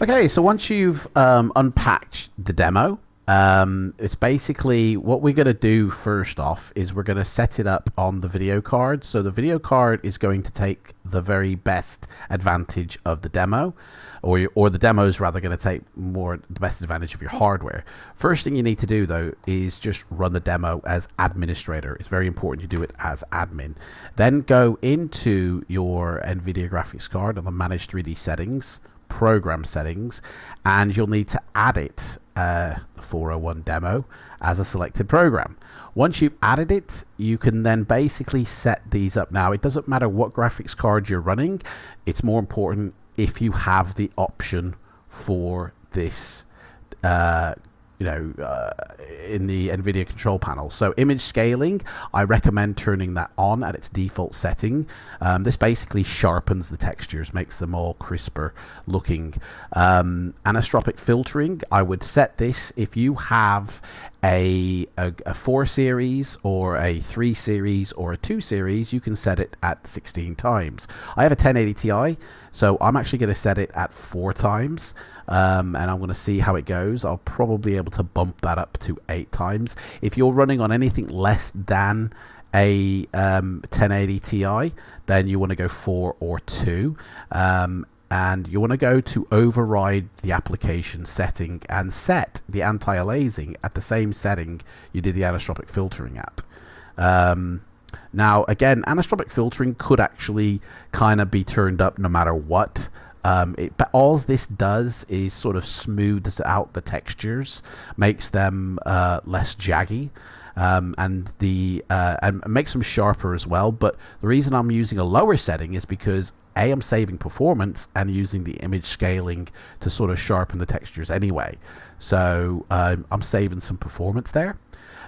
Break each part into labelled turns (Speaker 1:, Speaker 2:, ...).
Speaker 1: Okay, so once you've unpacked the demo, it's basically what we're going to do first off is we're going to set it up on the video card. So the video card is going to take the very best advantage of the demo, or the demo is rather going to take the best advantage of your hardware. First thing you need to do though is just run the demo as administrator. It's very important you do it as admin. Then go into your NVIDIA graphics card on the Manage 3D settings, program settings, and you'll need to add it, the 401 demo, as a selected program. Once you've added it, you can then basically set these up. Now, it doesn't matter what graphics card you're running. It's more important if you have the option for this in the NVIDIA control panel. So image scaling, I recommend turning that on at its default setting. This basically sharpens the textures, makes them all crisper looking. Anisotropic filtering, I would set this if you have a 4 series or a 3 series or a 2 series, you can set it at 16 times. I have a 1080 Ti, so I'm actually going to set it at 4 times. And I'm going to see how it goes. I'll probably be able to bump that up to 8 times. If you're running on anything less than a 1080 Ti, then you want to go 4 or 2. And you want to go to override the application setting and set the anti-aliasing at the same setting you did the anisotropic filtering at. Now, again, anisotropic filtering could actually kind of be turned up no matter what. But all this does is sort of smooths out the textures, makes them less jaggy, and makes them sharper as well. But the reason I'm using a lower setting is because I'm saving performance and using the image scaling to sort of sharpen the textures anyway. So I'm saving some performance there.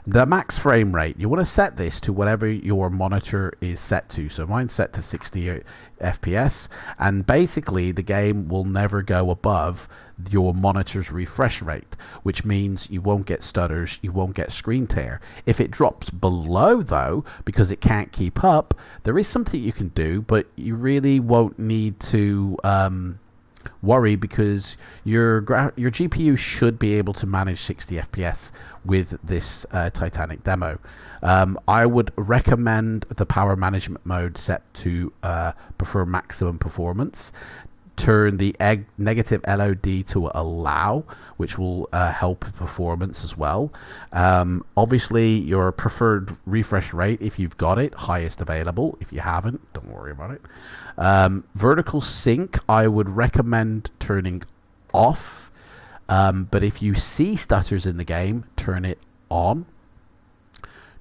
Speaker 1: The max frame rate, you want to set this to whatever your monitor is set to. So mine's set to 60 FPS, and basically the game will never go above your monitor's refresh rate, which means you won't get stutters, you won't get screen tear. If it drops below though, because it can't keep up, there is something you can do, but you really won't need to worry, because your GPU should be able to manage 60 FPS with this Titanic demo. I would recommend the power management mode set to prefer maximum performance. Turn the negative LOD to allow, which will help performance as well. Obviously, your preferred refresh rate, if you've got it, highest available. If you haven't, don't worry about it. Vertical sync, I would recommend turning off. But if you see stutters in the game, turn it on.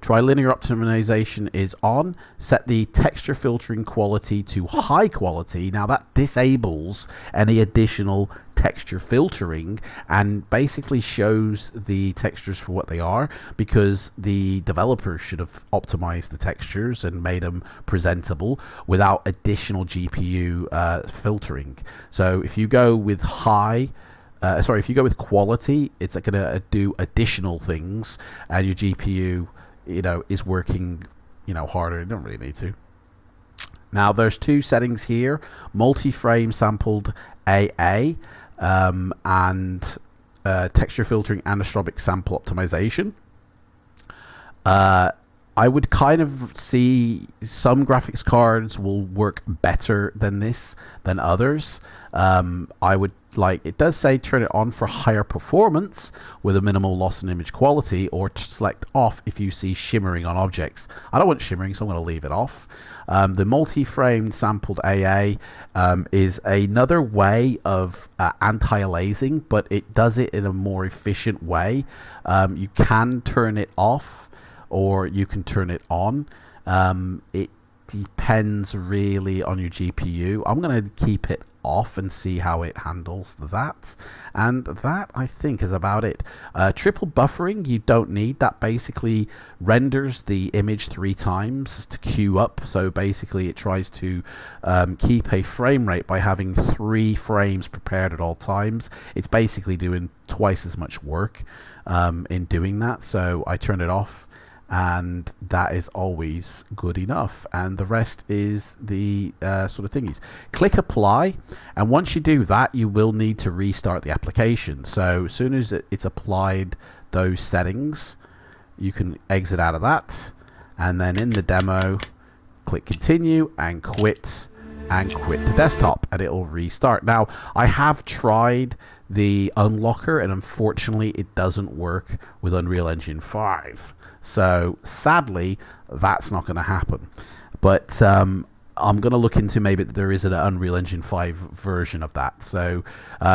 Speaker 1: Trilinear optimization is on. Set the texture filtering quality to high quality. Now that disables any additional texture filtering and basically shows the textures for what they are, because the developer should have optimized the textures and made them presentable without additional GPU filtering. So if you go with if you go with quality, it's going to do additional things, and your GPU is working harder. You don't really need to. Now there's 2 settings here: multi-frame sampled AA and texture filtering anisotropic sample optimization. I would kind of see some graphics cards will work better than this than others. It does say turn it on for higher performance with a minimal loss in image quality, or select off if you see shimmering on objects. I don't want shimmering, so I'm going to leave it off. The multi-frame sampled AA is another way of anti-aliasing, but it does it in a more efficient way. You can turn it off, or you can turn it on. It depends really on your GPU. I'm going to keep it off and see how it handles that, and that I think is about it. Triple buffering you don't need. That basically renders the image 3 times to queue up, so basically it tries to keep a frame rate by having 3 frames prepared at all times. It's basically doing twice as much work in doing that, so I turn it off. and that is always good enough, and the rest is the sort of thingies. Click apply, and once you do that, you will need to restart the application. So as soon as it's applied those settings, you can exit out of that, and then in the demo click continue and quit the desktop, and it'll restart. Now I have tried the unlocker, and unfortunately it doesn't work with Unreal Engine 5, so sadly that's not going to happen. But I'm going to look into maybe there is an Unreal Engine 5 version of that. So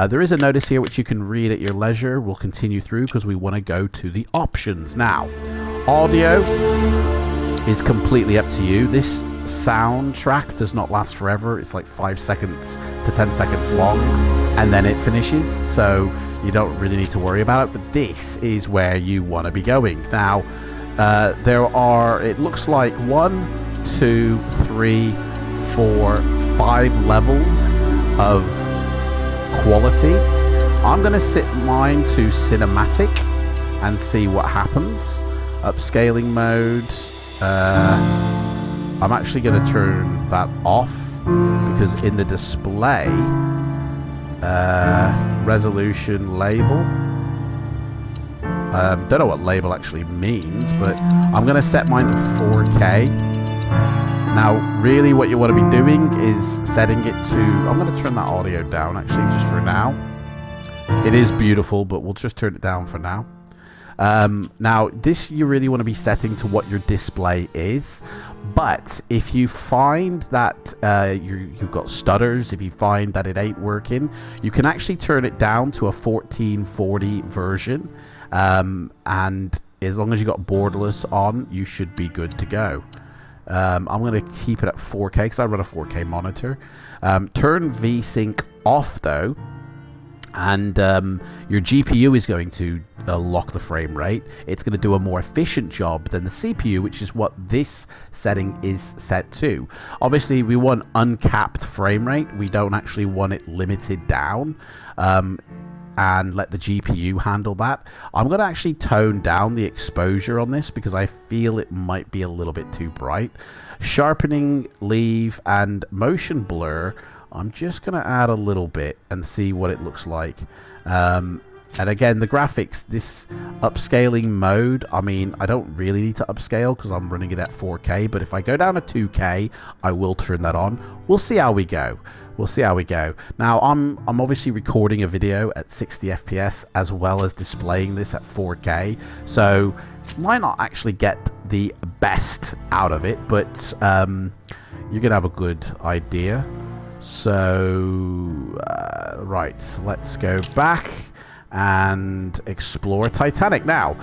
Speaker 1: there is a notice here which you can read at your leisure. We'll continue through because we want to go to the options now. Audio is completely up to you. This soundtrack does not last forever. It's like 5 seconds to 10 seconds long, and then it finishes, so you don't really need to worry about it. But this is where you want to be going. Now there are, it looks like 1, 2, 3, 4, 5 levels of quality. I'm going to set mine to cinematic and see what happens. Upscaling mode, I'm actually going to turn that off because in the display, resolution label, don't know what label actually means, but I'm going to set mine to 4K. Now really what you want to be doing is setting it to, I'm going to turn that audio down actually just for now. It is beautiful, but we'll just turn it down for now. Now this you really want to be setting to what your display is, but if you find that you've got stutters, if you find that it ain't working, you can actually turn it down to a 1440 version, and as long as you got borderless on, you should be good to go. I'm going to keep it at 4K because I run a 4K monitor. Turn VSync off though, and your GPU is going to lock the frame rate. It's going to do a more efficient job than the CPU, which is what this setting is set to. Obviously we want uncapped frame rate. We don't actually want it limited down, and let the GPU handle that. I'm going to actually tone down the exposure on this because I feel it might be a little bit too bright. Sharpening, leave, and motion blur, I'm just going to add a little bit and see what it looks like. And again, the graphics, this upscaling mode, I mean, I don't really need to upscale because I'm running it at 4K, but if I go down to 2K, I will turn that on. We'll see how we go. We'll see how we go. Now, I'm obviously recording a video at 60 FPS as well as displaying this at 4K, so might not actually get the best out of it, but you're going to have a good idea. So, right, let's go back and explore Titanic. Now,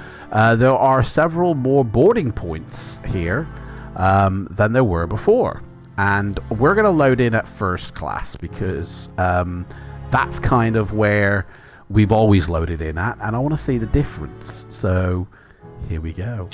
Speaker 1: there are several more boarding points here than there were before. And we're going to load in at first class because that's kind of where we've always loaded in at, and I want to see the difference. So here we go.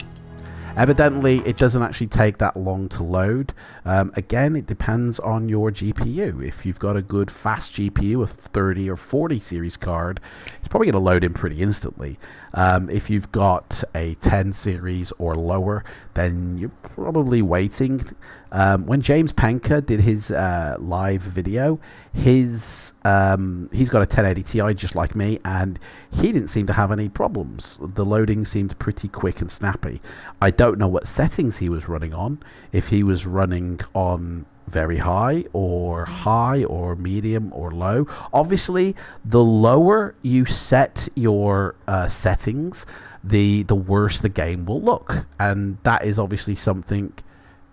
Speaker 1: Evidently, it doesn't actually take that long to load. Again, it depends on your GPU. If you've got a good fast GPU, a 30 or 40 series card, it's probably going to load in pretty instantly. If you've got a 10 series or lower, then you're probably waiting. When James Penka did his live video, he's got a 1080 Ti just like me, and he didn't seem to have any problems. The loading seemed pretty quick and snappy. I don't know what settings he was running on, if he was running on very high or medium or low. Obviously, the lower you set your settings, the worse the game will look, and that is obviously something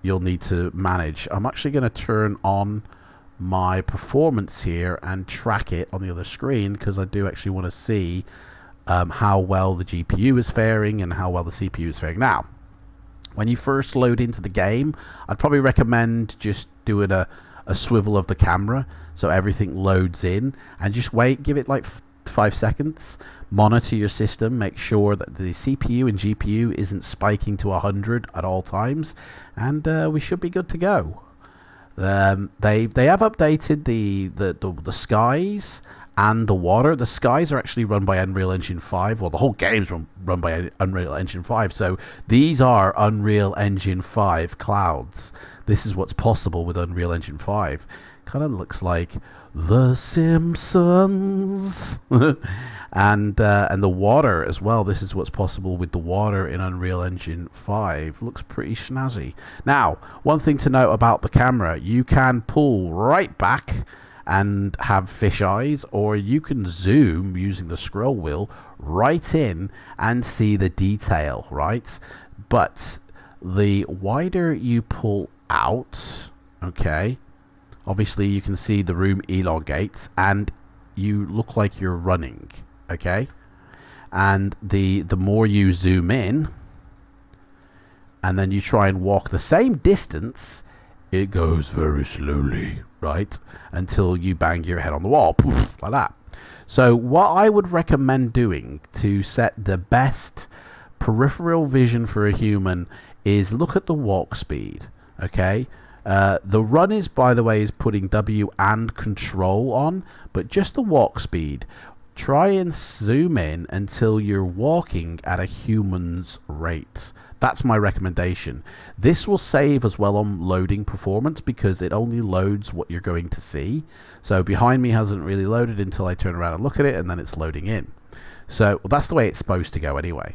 Speaker 1: you'll need to manage. I'm actually going to turn on my performance here and track it on the other screen because I do actually want to see how well the GPU is faring and how well the CPU is faring. Now, when you first load into the game, I'd probably recommend just doing a swivel of the camera so everything loads in, and just wait, give it like 5 seconds, monitor your system, make sure that the CPU and GPU isn't spiking to 100 at all times, and we should be good to go. They have updated the skies and the water. The skies are actually run by Unreal Engine 5. Well, the whole game's run by Unreal Engine 5. So these are Unreal Engine 5 clouds. This is what's possible with Unreal Engine 5. Kind of looks like The Simpsons. and the water as well. This is what's possible with the water in Unreal Engine 5. Looks pretty snazzy. Now, one thing to note about the camera, you can pull right back and have fish eyes, or you can zoom using the scroll wheel right in and see the detail, right? But the wider you pull out, okay, obviously you can see the room elongates and you look like you're running, okay? And the more you zoom in and then you try and walk the same distance, it goes very slowly, right? Until you bang your head on the wall, poof, like that. So what I would recommend doing to set the best peripheral vision for a human is look at the walk speed, okay? The run is, by the way, is putting W and control on, but just the walk speed. Try and zoom in until you're walking at a human's rate. That's my recommendation. This will save as well on loading performance because it only loads what you're going to see. So behind me hasn't really loaded until I turn around and look at it, and then it's loading in. So well, that's the way it's supposed to go anyway.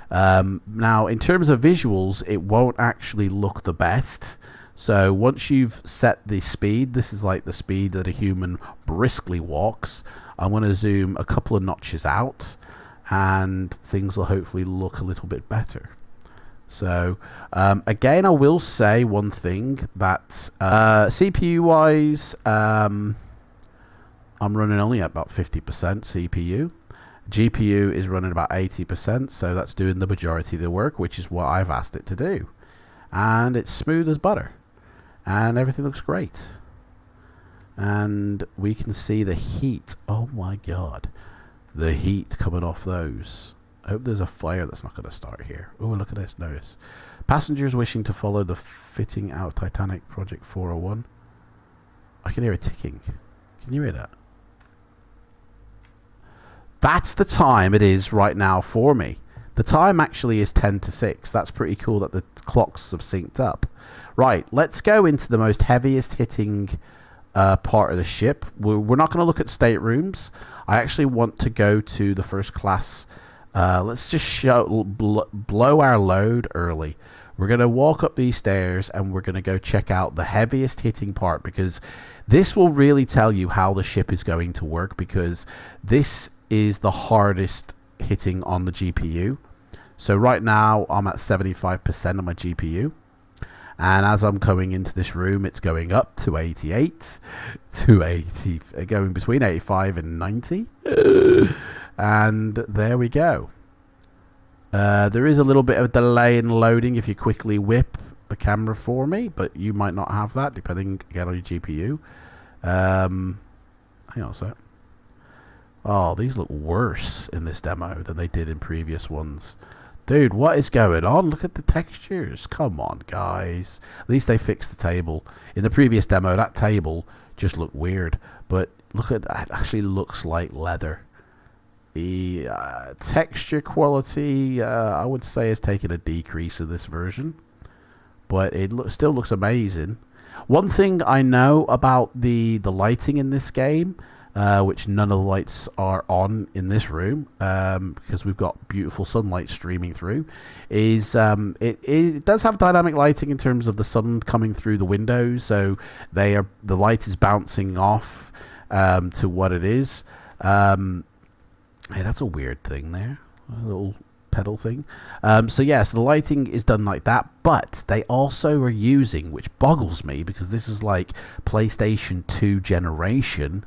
Speaker 1: Now, in terms of visuals, it won't actually look the best. So once you've set the speed, this is like the speed that a human briskly walks. I'm going to zoom a couple of notches out and things will hopefully look a little bit better. So again, I will say one thing that CPU wise, I'm running only at about 50% CPU. GPU is running about 80%, so that's doing the majority of the work, which is what I've asked it to do. And it's smooth as butter. And everything looks great. And we can see the heat. Oh my god. The heat coming off those. I hope there's a fire that's not going to start here. Oh, look at this. Notice. Passengers wishing to follow the fitting out Titanic Project 401. I can hear it ticking. Can you hear that? That's the time it is right now for me. The time actually is 10 to 6. That's pretty cool that the clocks have synced up. Right, let's go into the most heaviest hitting part of the ship. We're not going to look at staterooms. I actually want to go to the first class. Let's just blow our load early. We're going to walk up these stairs and we're going to go check out the heaviest hitting part, because this will really tell you how the ship is going to work, because this is the hardest hitting on the GPU. So right now I'm at 75% of my GPU. And as I'm going into this room, it's going up to 88, to 80, going between 85 and 90. And there we go. There is a little bit of delay in loading if you quickly whip the camera for me, but you might not have that depending again on your GPU. Hang on a sec. Oh, these look worse in this demo than they did in previous ones. Dude, what is going on? Look at the textures. Come on, guys. At least they fixed the table. In the previous demo, that table just looked weird. But look at that. It actually looks like leather. The texture quality, I would say, has taken a decrease in this version. But it still looks amazing. One thing I know about the lighting in this game, which none of the lights are on in this room, because we've got beautiful sunlight streaming through, is it does have dynamic lighting in terms of the sun coming through the windows, so the light is bouncing off to what it is. Hey, that's a weird thing there, a little pedal thing. So yes, the lighting is done like that, but they also are using, which boggles me because this is like PlayStation 2 generation,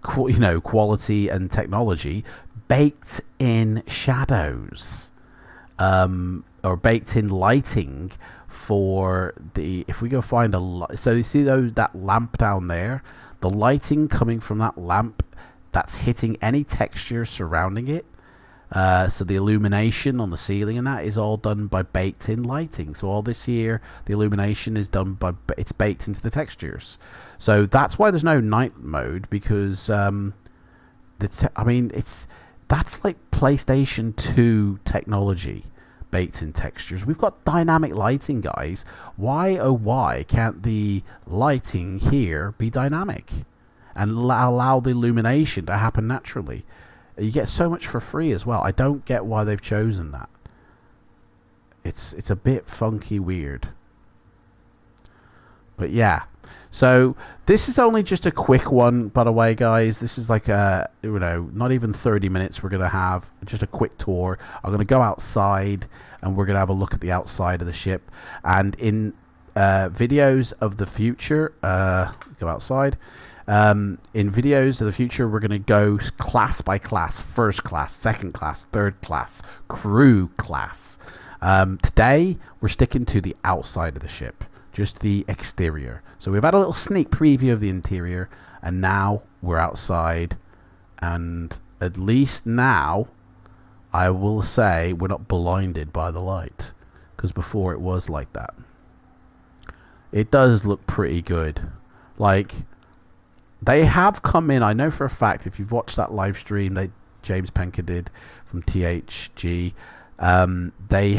Speaker 1: quality and technology, baked in shadows, or baked in lighting for the, if we go find so you see that lamp down there, the lighting coming from that lamp that's hitting any texture surrounding it. So the illumination on the ceiling and that is all done by baked in lighting. So all this here, the illumination is done by, it's baked into the textures. So that's why there's no night mode, because I mean, that's like PlayStation 2 technology baked in textures. We've got dynamic lighting, guys. Why, oh why, can't the lighting here be dynamic and allow the illumination to happen naturally? You get so much for free as well. I don't get why they've chosen that. It's a bit funky weird. But yeah, so this is only just a quick one, by the way, guys. This is like not even 30 minutes. We're gonna have just a quick tour. I'm gonna go outside and we're gonna have a look at the outside of the ship. And in videos of the future, go outside. In videos of the future, we're gonna go class by class: first class, second class, third class, crew class. Today we're sticking to the outside of the ship. Just the exterior. So we've had a little sneak preview of the interior, and now we're outside, and at least now I will say we're not blinded by the light, because before it was like that. It does look pretty good. Like, they have come in, I know for a fact, if you've watched that live stream that James Penker did from THG, they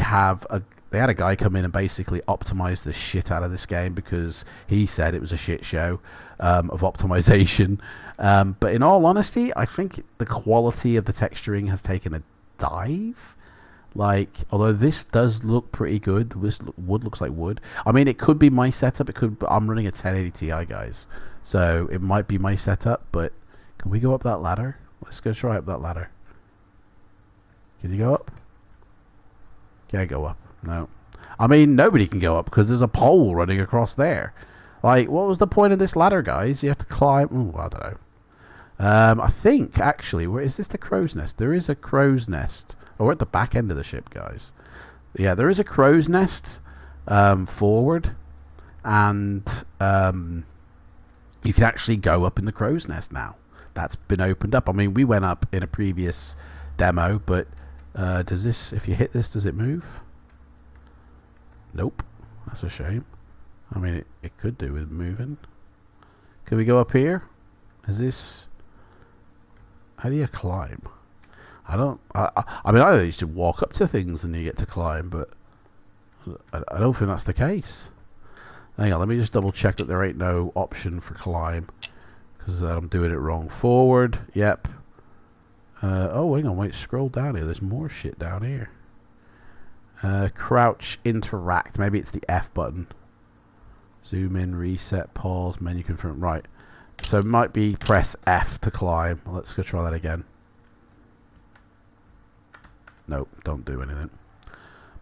Speaker 1: had a guy come in and basically optimize the shit out of this game, because he said it was a shit show of optimization. But in all honesty, I think the quality of the texturing has taken a dive. Like, although this does look pretty good, this wood looks like wood. I mean, it could be my setup. It could. I'm running a 1080 Ti, guys, so it might be my setup. But can we go up that ladder? Let's go try up that ladder. Can you go up? Can't go up. No. I mean, nobody can go up because there's a pole running across there. Like, what was the point of this ladder, guys? You have to climb. Oh, I don't know. I think, actually, where is this the crow's nest? There is a crow's nest. Oh, we're at the back end of the ship, guys. Yeah, there is a crow's nest forward. And you can actually go up in the crow's nest now. That's been opened up. I mean, we went up in a previous demo, but does this, if you hit this, does it move? Nope. That's a shame. I mean, it could do with moving. Can we go up here? Is this... How do you climb? I don't... I mean, I used to walk up to things and you get to climb, but I don't think that's the case. Hang on, let me just double check that there ain't no option for climb, because I'm doing it wrong. Forward, yep. Oh, hang on, wait, scroll down here. There's more shit down here. Crouch, interact. Maybe it's the F button. Zoom in, reset, pause, menu confirm. Right. So it might be press F to climb. Let's go try that again. Nope, don't do anything.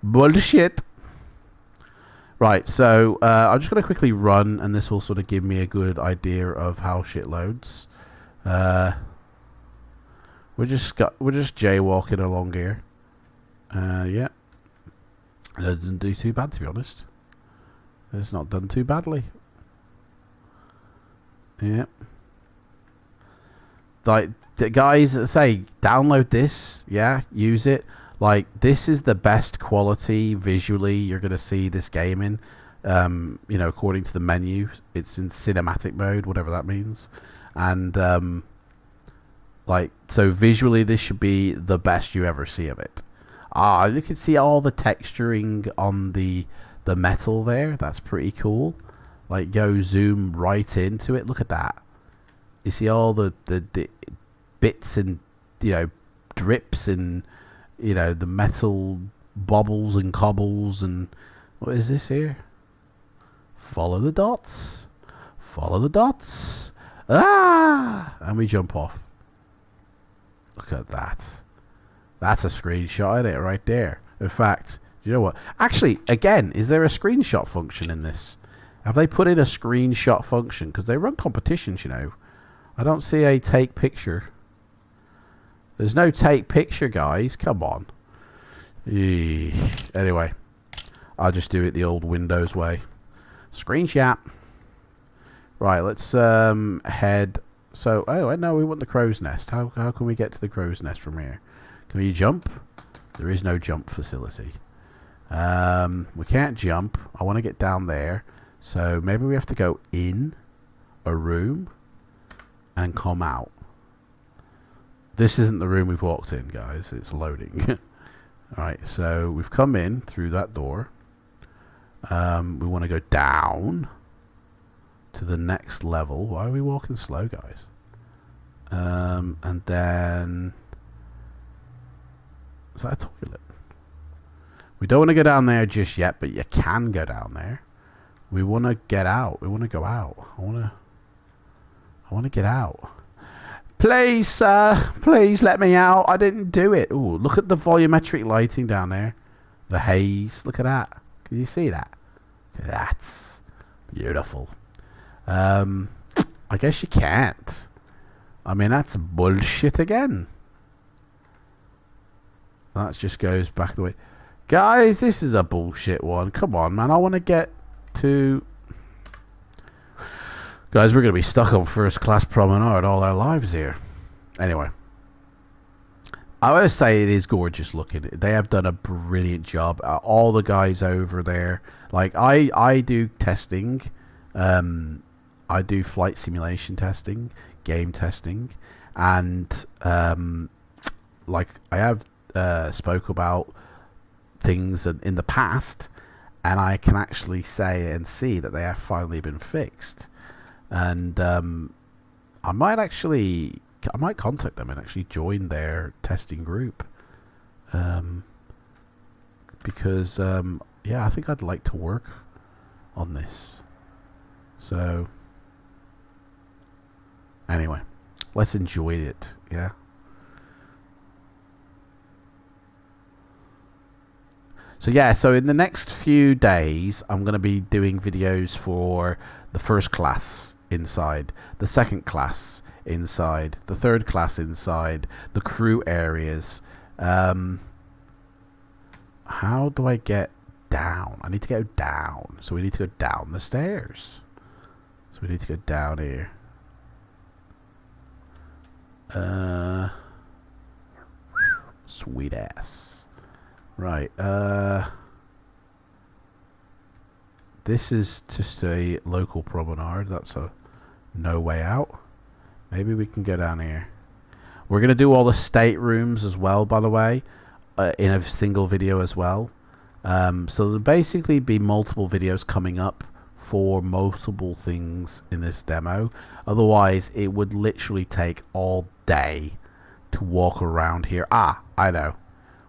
Speaker 1: Bullshit. Right, so I'm just going to quickly run, and this will sort of give me a good idea of how shit loads. We're just jaywalking along here. Yeah. It doesn't do too bad, to be honest. It's not done too badly. Yeah. Like, the guys that say, download this, yeah, use it. Like, this is the best quality visually you're going to see this game in. You know, according to the menu, it's in cinematic mode, whatever that means. And, like, so visually, this should be the best you ever see of it. You can see all the texturing on the metal there. That's pretty cool. Like, go zoom right into it. Look at that. You see all the bits and, you know, drips and, you know, the metal bobbles and cobbles. And what is this here? Follow the dots. Follow the dots. Ah! And we jump off. Look at that. That's a screenshot, isn't it, right there? In fact, you know what? Actually, again, is there a screenshot function in this? Have they put in a screenshot function? Because they run competitions, you know. I don't see a take picture. There's no take picture, guys. Come on. Anyway, I'll just do it the old Windows way. Screenshot. Right, let's head. So, oh, no, we want the crow's nest. How can we get to the crow's nest from here? Can we jump? There is no jump facility. We can't jump. I want to get down there. So maybe we have to go in a room and come out. this isn't the room we've walked in, guys. It's loading. Alright, so we've come in through that door. We want to go down to the next level. Why are we walking slow, guys? And then... Is that a toilet? We don't want to go down there just yet, but you can go down there. We want to get out. We want to go out. I want to get out. Please, sir. Please let me out. I didn't do it. Ooh, look at the volumetric lighting down there. The haze. Look at that. Can you see that? That's beautiful. I guess you can't. I mean, that's bullshit again. That just goes back the way. Guys, this is a bullshit one. Come on, man. I want to get to... Guys, we're going to be stuck on first class promenade all our lives here. Anyway. I always say it is gorgeous looking. They have done a brilliant job. All the guys over there. Like, I do testing. I do flight simulation testing. Game testing. And, like, I have spoke about things in the past. And I can actually say and see that they have finally been fixed. And I might contact them and actually join their testing group, because yeah, I think I'd like to work on this. So anyway, let's enjoy it. Yeah. So yeah, so in the next few days, I'm going to be doing videos for the first class inside, the second class inside, the third class inside, the crew areas. How do I get down? I need to go down. So we need to go down the stairs. So we need to go down here. Sweet ass. Right, this is just a local promenade. That's a no way out. Maybe we can go down here. We're going to do all the staterooms as well, by the way, in a single video as well. So there'll basically be multiple videos coming up for multiple things in this demo. Otherwise, it would literally take all day to walk around here. Ah, I know.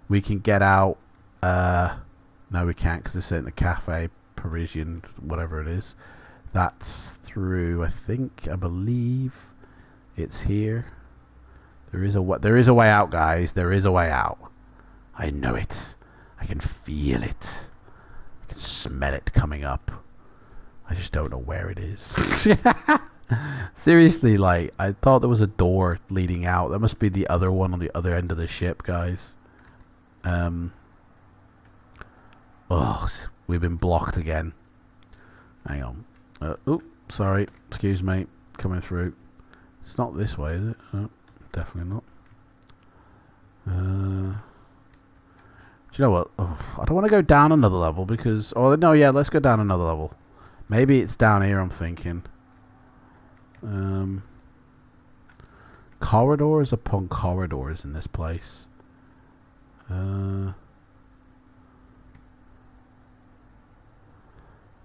Speaker 1: We can get out. No, we can't because it's in the Cafe Parisian, whatever it is. That's through, I believe it's here. There is a way out, guys. There is a way out. I know it. I can feel it. I can smell it coming up. I just don't know where it is. Seriously, like, I thought there was a door leading out. That must be the other one on the other end of the ship, guys. Oh, we've been blocked again. Hang on. Oh, sorry. Excuse me. Coming through. It's not this way, is it? Oh, definitely not. Do you know what? Oh, I don't want to go down another level because... Oh, no, yeah, let's go down another level. Maybe it's down here, I'm thinking. Corridors upon corridors in this place.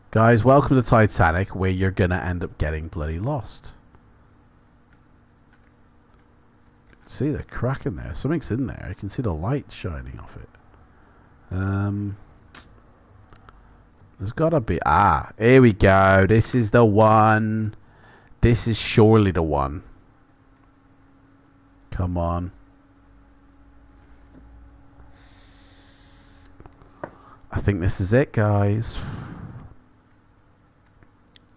Speaker 1: Guys, welcome to Titanic, where you're going to end up getting bloody lost. See the crack in there. Something's in there. You can see the light shining off it. There's got to be... Ah, here we go. This is the one. This is surely the one. Come on. I think this is it, guys.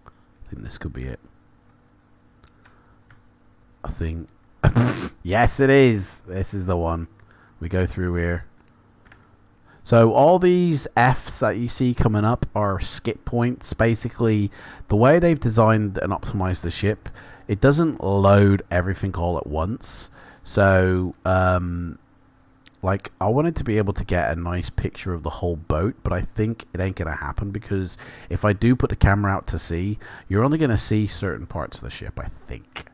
Speaker 1: I think this could be it. I think... Yes, it is. This is the one. We go through here. So all these Fs that you see coming up are skip points. Basically, the way they've designed and optimized the ship, it doesn't load everything all at once. So, like, I wanted to be able to get a nice picture of the whole boat, but I think it ain't going to happen because if I do put the camera out to sea, you're only going to see certain parts of the ship, I think.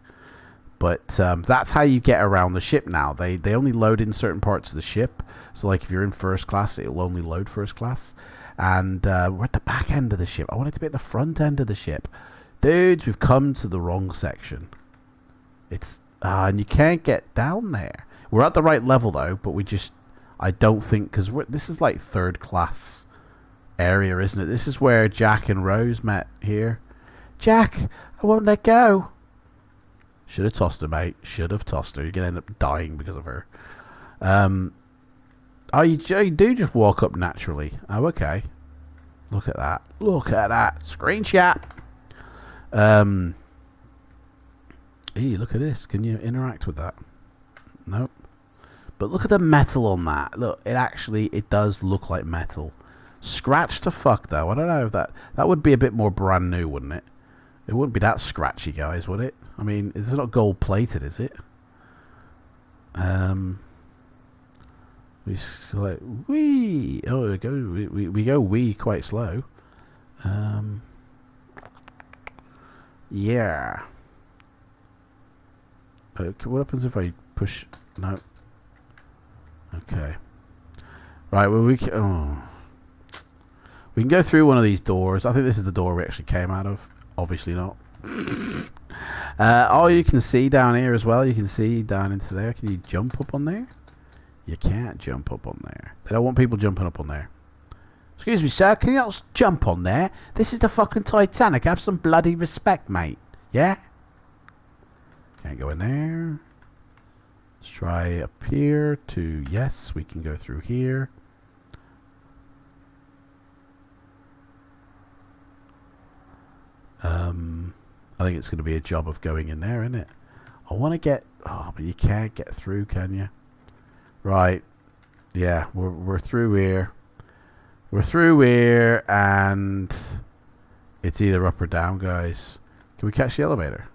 Speaker 1: But that's how you get around the ship now. They only load in certain parts of the ship. So like if you're in first class, it'll only load first class. And we're at the back end of the ship. I wanted to be at the front end of the ship. Dudes, we've come to the wrong section. It's and you can't get down there. We're at the right level though, but I don't think, because this is like third class area, isn't it? This is where Jack and Rose met here. Jack, I won't let go. Should have tossed her, mate. Should have tossed her. You're going to end up dying because of her. Oh, you do just walk up naturally. Oh, okay. Look at that. Look at that. Screenshot. Hey, look at this. Can you interact with that? Nope. But look at the metal on that. Look, it does look like metal. Scratched to fuck, though. I don't know if that would be a bit more brand new, wouldn't it? It wouldn't be that scratchy, guys, would it? I mean, it's not gold plated, is it? We like wee. Oh, we go wee quite slow. Yeah. What happens if I push? No. Okay. Right. Well, we can go through one of these doors. I think this is the door we actually came out of. Obviously not. Oh, you can see down here as well. You can see down into there. Can you jump up on there? You can't jump up on there. They don't want people jumping up on there. Excuse me, sir. Can you not jump on there? This is the fucking Titanic. Have some bloody respect, mate. Yeah? Can't go in there. Let's try up here to... Yes, we can go through here. I think it's going to be a job of going in there, isn't it? I want to get... Oh, but you can't get through, can you? Right. Yeah, we're through here. We're through here, and it's either up or down, guys. Can we catch the elevator?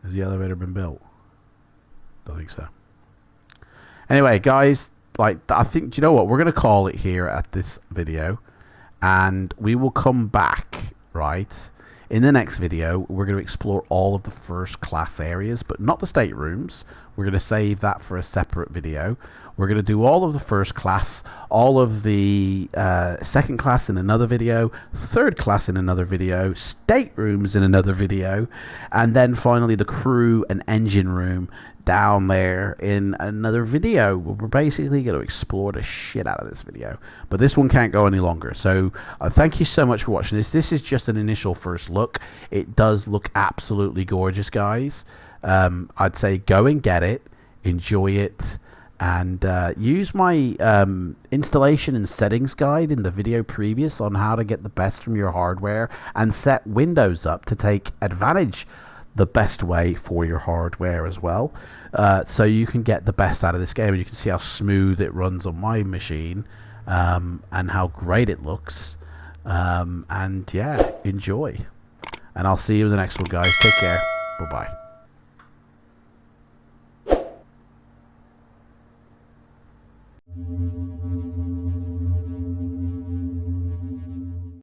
Speaker 1: Has the elevator been built? Don't think so. Anyway, guys, like, I think, do you know what? We're going to call it here at this video, and we will come back, right? In the next video, we're going to explore all of the first class areas, but not the staterooms. We're going to save that for a separate video. We're going to do all of the first class, all of the second class in another video, third class in another video, staterooms in another video, and then finally the crew and engine room down there in another video. We're basically going to explore the shit out of this video, but this one can't go any longer. So thank you so much for watching this. This is just an initial first look. It does look absolutely gorgeous, guys. I'd say go and get it, enjoy it, and use my installation and settings guide in the video previous on how to get the best from your hardware and set Windows up to take advantage the best way for your hardware as well, so you can get the best out of this game. And you can see how smooth it runs on my machine, and how great it looks, and yeah, enjoy, and I'll see you in the next one, guys. Take care. Bye bye.